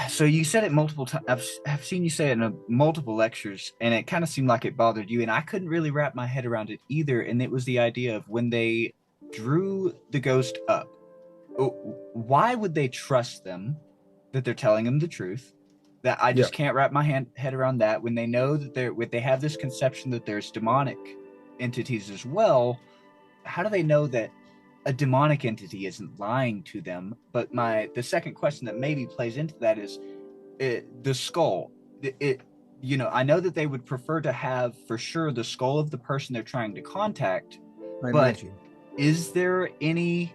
So you said it multiple times. I've seen you say it in multiple lectures, and it kind of seemed like it bothered you, and I couldn't really wrap my head around it either. And it was the idea of when they drew the ghost up, oh, why would they trust them that they're telling them the truth? That I Yeah. just can't wrap my head around that when they know that they have this conception that there's demonic entities as well. How do they know that a demonic entity isn't lying to them? But the second question that maybe plays into that is the skull. It I know that they would prefer to have for sure the skull of the person they're trying to contact, I but imagine. is there any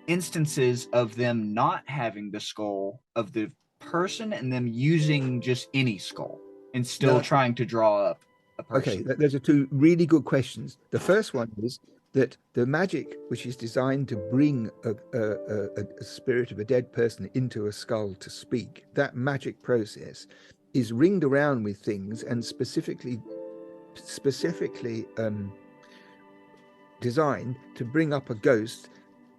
instances of them not having the skull of the person and them using just any skull and still Now, trying to draw up a okay, person? those are two really good questions. The first one is that the magic, which is designed to bring a spirit of a dead person into a skull to speak, that magic process is ringed around with things and specifically designed to bring up a ghost,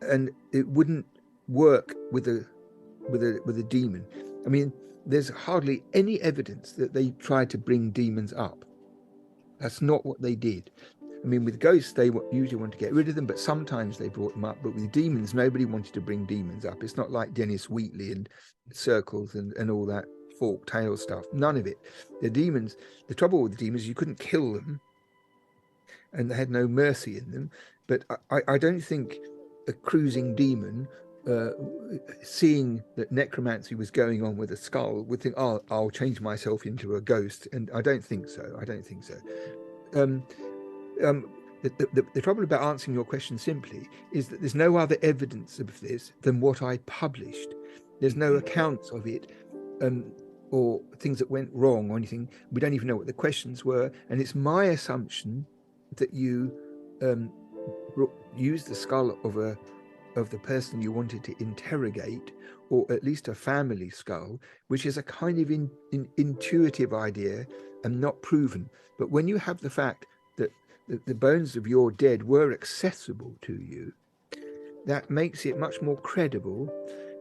and it wouldn't work with a demon. I mean, there's hardly any evidence that they tried to bring demons up. That's not what they did. I mean, with ghosts, they usually want to get rid of them, but sometimes they brought them up. But with demons, nobody wanted to bring demons up. It's not like Dennis Wheatley and circles and all that fork tail stuff. None of it. The demons, the trouble with the demons, you couldn't kill them and they had no mercy in them. But I don't think a cruising demon, uh, seeing that necromancy was going on with a skull, would think, "Oh, I'll change myself into a ghost." And I don't think so. I don't think so. Um, um, the trouble about answering your question simply is that there's no other evidence of this than what I published. There's no Mm-hmm. accounts of it, um, or things that went wrong or anything. We don't even know what the questions were, and it's my assumption that you um, used the skull of the person you wanted to interrogate, or at least a family skull, which is a kind of intuitive idea and not proven. But when you have the fact that the bones of your dead were accessible to you, that makes it much more credible.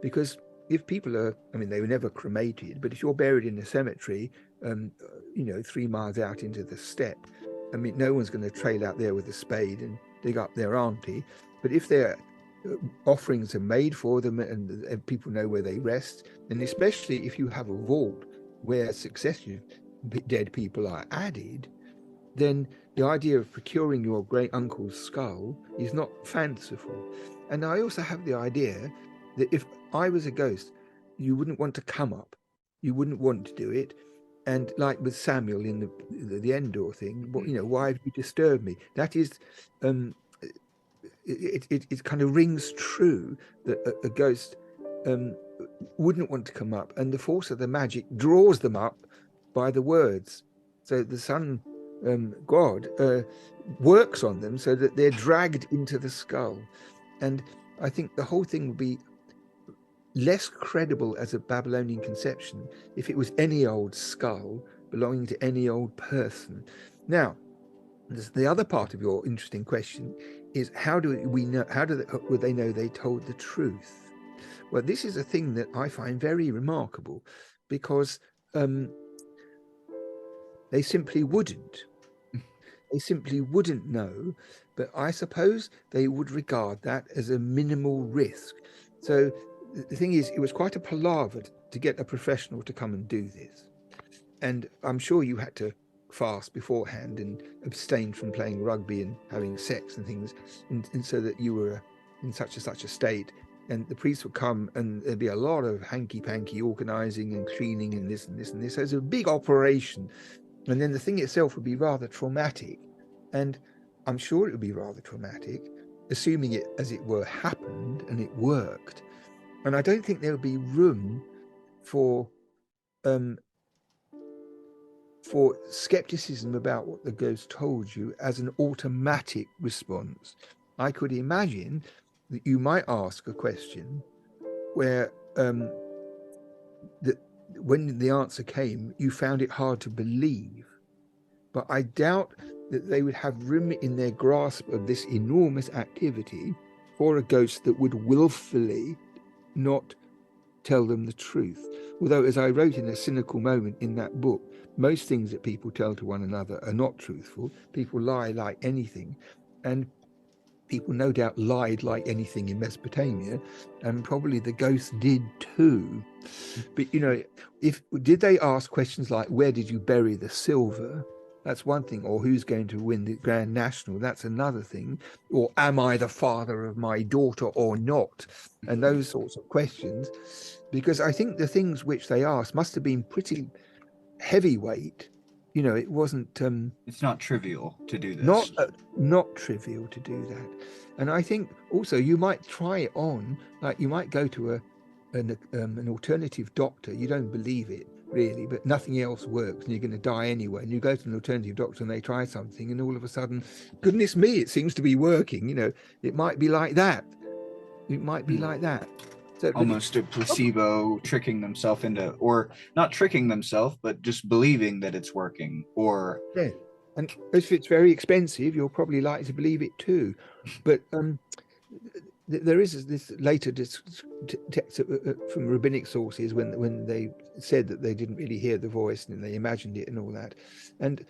Because if people are, I mean, they were never cremated, but if you're buried in a cemetery, 3 miles out into the steppe, I mean, no one's going to trail out there with a spade and dig up their auntie. But if their offerings are made for them and people know where they rest, and especially if you have a vault where successive dead people are added, then the idea of procuring your great uncle's skull is not fanciful. And I also have the idea that if I was a ghost, you wouldn't want to come up, you wouldn't want to do it. And like with Samuel in the Endor thing, why have you disturbed me? That is, um, it kind of rings true that a ghost um, wouldn't want to come up, and the force of the magic draws them up by the words. So the sun god works on them so that they're dragged into the skull. And I think the whole thing would be less credible as a Babylonian conception if it was any old skull belonging to any old person. Now, the other part of your interesting question is, how do we know? Would they know they told the truth? Well, this is a thing that I find very remarkable, because they simply wouldn't. They simply wouldn't know, but I suppose they would regard that as a minimal risk. So the thing is, it was quite a palaver to get a professional to come and do this. And I'm sure you had to fast beforehand and abstain from playing rugby and having sex and things, and so that you were in such a state. And the priest would come, and there'd be a lot of hanky panky organizing and cleaning and this and this and this. So it's a big operation. And then the thing itself would be rather traumatic. And I'm sure it would be rather traumatic, assuming it, as it were, happened and it worked. And I don't think there would be room for um, for skepticism about what the ghost told you as an automatic response. I could imagine that you might ask a question where that when the answer came, you found it hard to believe. But I doubt that they would have room in their grasp of this enormous activity for a ghost that would willfully not tell them the truth. Although, as I wrote in a cynical moment in that book, most things that people tell to one another are not truthful. People lie like anything. And people no doubt lied like anything in Mesopotamia, and probably the ghosts did too. But if did they ask questions like, where did you bury the silver? That's one thing. Or who's going to win the Grand National? That's another thing. Or am I the father of my daughter or not? And those sorts of questions. Because I think the things which they asked must have been pretty heavyweight. It wasn't It's not trivial to do not this. not trivial to do that. And I think also you might try it on, like you might go to an alternative doctor. You don't believe it really, but nothing else works and you're going to die anyway, and you go to an alternative doctor and they try something and all of a sudden, goodness me, it seems to be working. It might be like that. It might be like that. So Almost a placebo, tricking themselves into, or not tricking themselves, but just believing that it's working. Or yeah, and if it's very expensive, you're probably likely to believe it too. But there is this later text from rabbinic sources when they said that they didn't really hear the voice and they imagined it and all that. And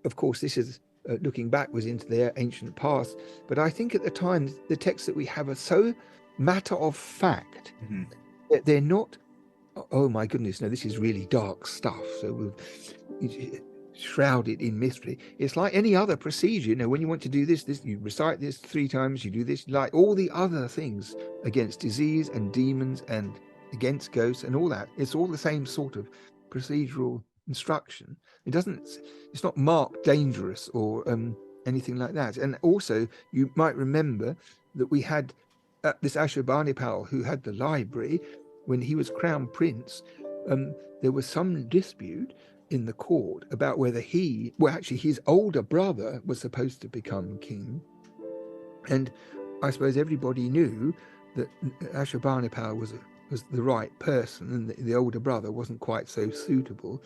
of course, this is looking backwards into their ancient past. But I think at the time, the texts that we have are so matter of fact that they're not, oh my goodness, no, this is really dark stuff. So we'll shroud it in mystery. It's like any other procedure. When you want to do this, you recite this 3 times, you do this, like all the other things against disease and demons and against ghosts and all that. It's all the same sort of procedural instruction. It's not marked dangerous or anything like that. And also, you might remember that we had this Ashurbanipal who had the library when he was crown prince. There was some dispute in the court about whether actually his older brother was supposed to become king. And I suppose everybody knew that Ashurbanipal was the right person and the older brother wasn't quite so suitable.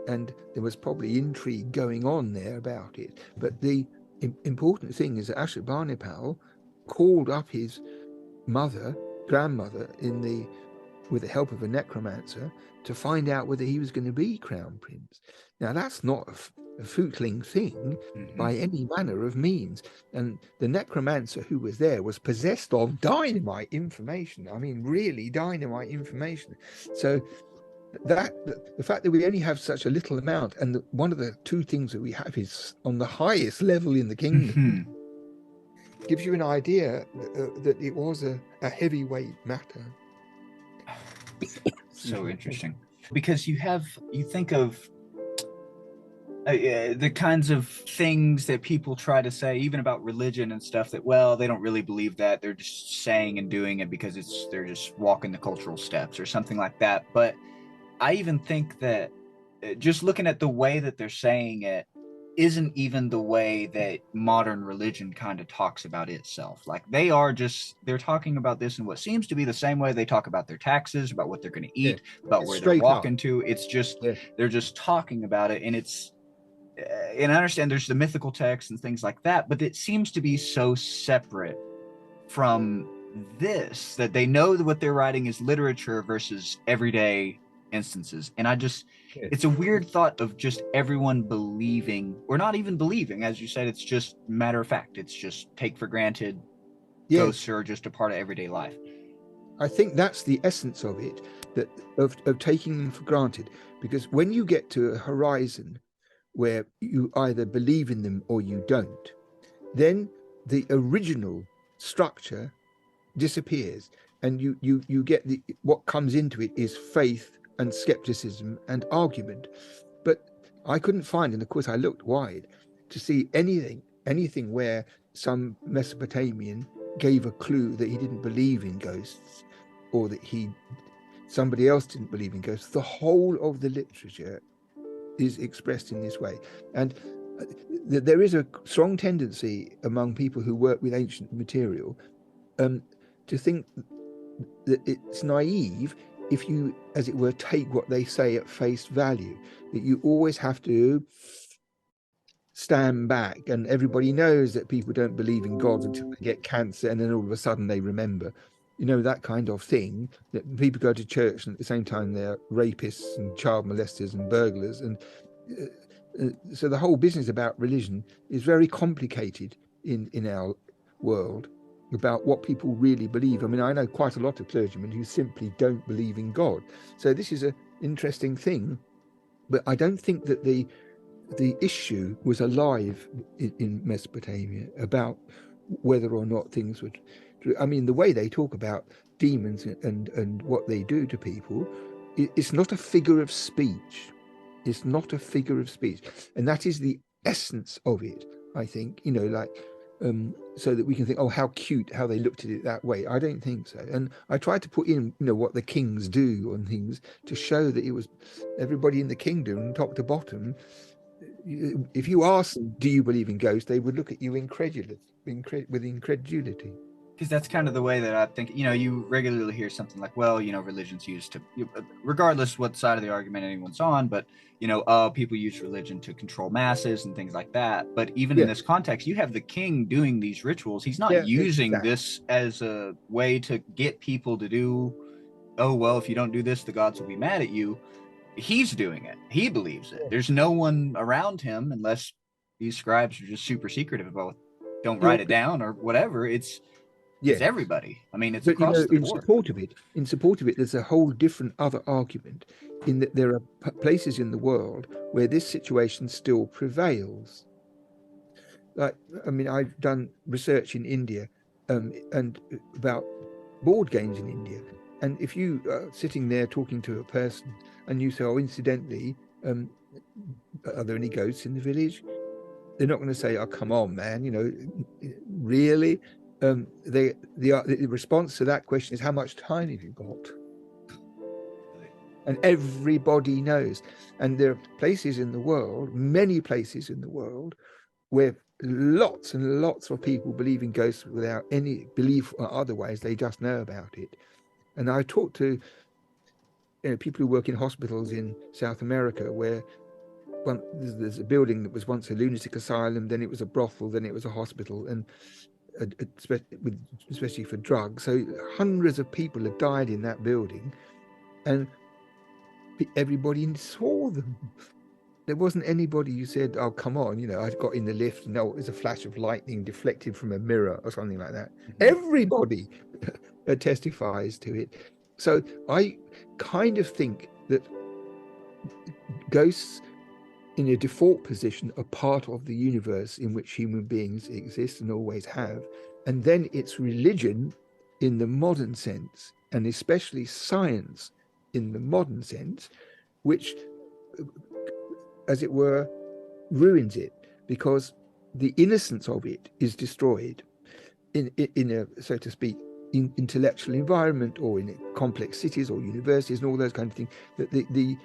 And there was probably intrigue going on there about it. But the important thing is that Ashurbanipal called up his grandmother, with the help of a necromancer, to find out whether he was going to be crown prince. Now, that's not a footling thing by any manner of means. And the necromancer who was there was possessed of dynamite information. I mean, really dynamite information. So the fact that we only have such a little amount, and one of the 2 things that we have is on the highest level in the kingdom, gives you an idea that it was a heavyweight matter. So interesting, because you think of the kinds of things that people try to say, even about religion and stuff, that, well, they don't really believe that, they're just saying and doing it because they're just walking the cultural steps or something like that. But I even think that just looking at the way that they're saying it isn't even the way that modern religion kind of talks about itself. Like they're talking about this in what seems to be the same way they talk about their taxes, about what they're going to eat, about where they're walking to. It's just, they're just talking about it. And and I understand there's the mythical text and things like that, but it seems to be so separate from this, that they know that what they're writing is literature versus everyday instances. And it's a weird thought of just everyone believing, or not even believing, as you said, it's just matter of fact. It's just take for granted ghosts are just a part of everyday life. I think that's the essence of it, of taking them for granted. Because when you get to a horizon where you either believe in them or you don't, then the original structure disappears, and you get what comes into it is faith and skepticism and argument. But I couldn't find, and of course I looked wide, to see anything where some Mesopotamian gave a clue that he didn't believe in ghosts, or that somebody else didn't believe in ghosts. The whole of the literature is expressed in this way. And there is a strong tendency among people who work with ancient material to think that it's naive if you, as it were, take what they say at face value, that you always have to stand back. And everybody knows that people don't believe in God until they get cancer, and then all of a sudden they remember. you know, that kind of thing, that people go to church and at the same time they're rapists and child molesters and burglars. And so the whole business about religion is very complicated in our world, about what people really believe. I mean, I know quite a lot of clergymen who simply don't believe in God. So this is an interesting thing, but I don't think that the issue was alive in Mesopotamia about whether or not things were true. I mean, the way they talk about demons and what they do to people, it's not a figure of speech. It's not a figure of speech, and that is the essence of it. I think, you know, like, so that we can think, oh, how cute how they looked at it that way. I don't think so. And I tried to put in, you know, what the kings do on things to show that it was everybody in the kingdom, top to bottom. If you ask them, do you believe in ghosts, they would look at you with incredulity. Because that's kind of the way that I think, you know, you regularly hear something like, well, you know, religion's used to, regardless what side of the argument anyone's on, but, you know, people use religion to control masses and things like that. But even in Yeah, this context, you have the king doing these rituals. He's not yeah, using exactly. this as a way to get people to do, oh, well, if you don't do this, the gods will be mad at you. He's doing it. He believes it. There's no one around him unless these scribes are just super secretive about, don't Yeah, write it down or whatever. It's yeah. everybody. I mean, it's But you across know, the board. in support of it, there's a whole different other argument, in that there are places in the world where this situation still prevails. Like, I mean, I've done research in India, and about board games in India. And if you are sitting there talking to a person and you say, oh, incidentally, are there any ghosts in the village? They're not going to say, oh, come on, man, you know, really? The response to that question is, how much time have you got? And everybody knows. And there are places in the world, many places in the world, where lots and lots of people believe in ghosts without any belief or otherwise. They just know about it. And I talked to, you know, people who work in hospitals in South America, where there's a building that was once a lunatic asylum, then it was a brothel, then it was a hospital, and especially for drugs. So hundreds of people have died in that building, and everybody saw them. There wasn't anybody who said, oh, come on, you know, I got in the lift and no, it was a flash of lightning deflected from a mirror or something like that. Mhm. Everybody testifies to it. So I kind of think that ghosts in a default position are part of the universe in which human beings exist and always have. And then it's religion in the modern sense, and especially science in the modern sense, which, as it were, ruins it, because the innocence of it is destroyed in a, so to speak, intellectual environment, or in complex cities or universities and all those kind of things. That the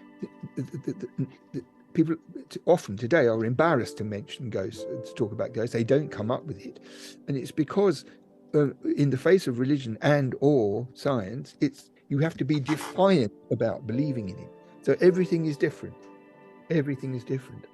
people often today are embarrassed to mention ghosts, to talk about ghosts. They don't come up with it, and it's because in the face of religion and or science, it's, you have to be defiant about believing in it. So everything is different. Everything is different.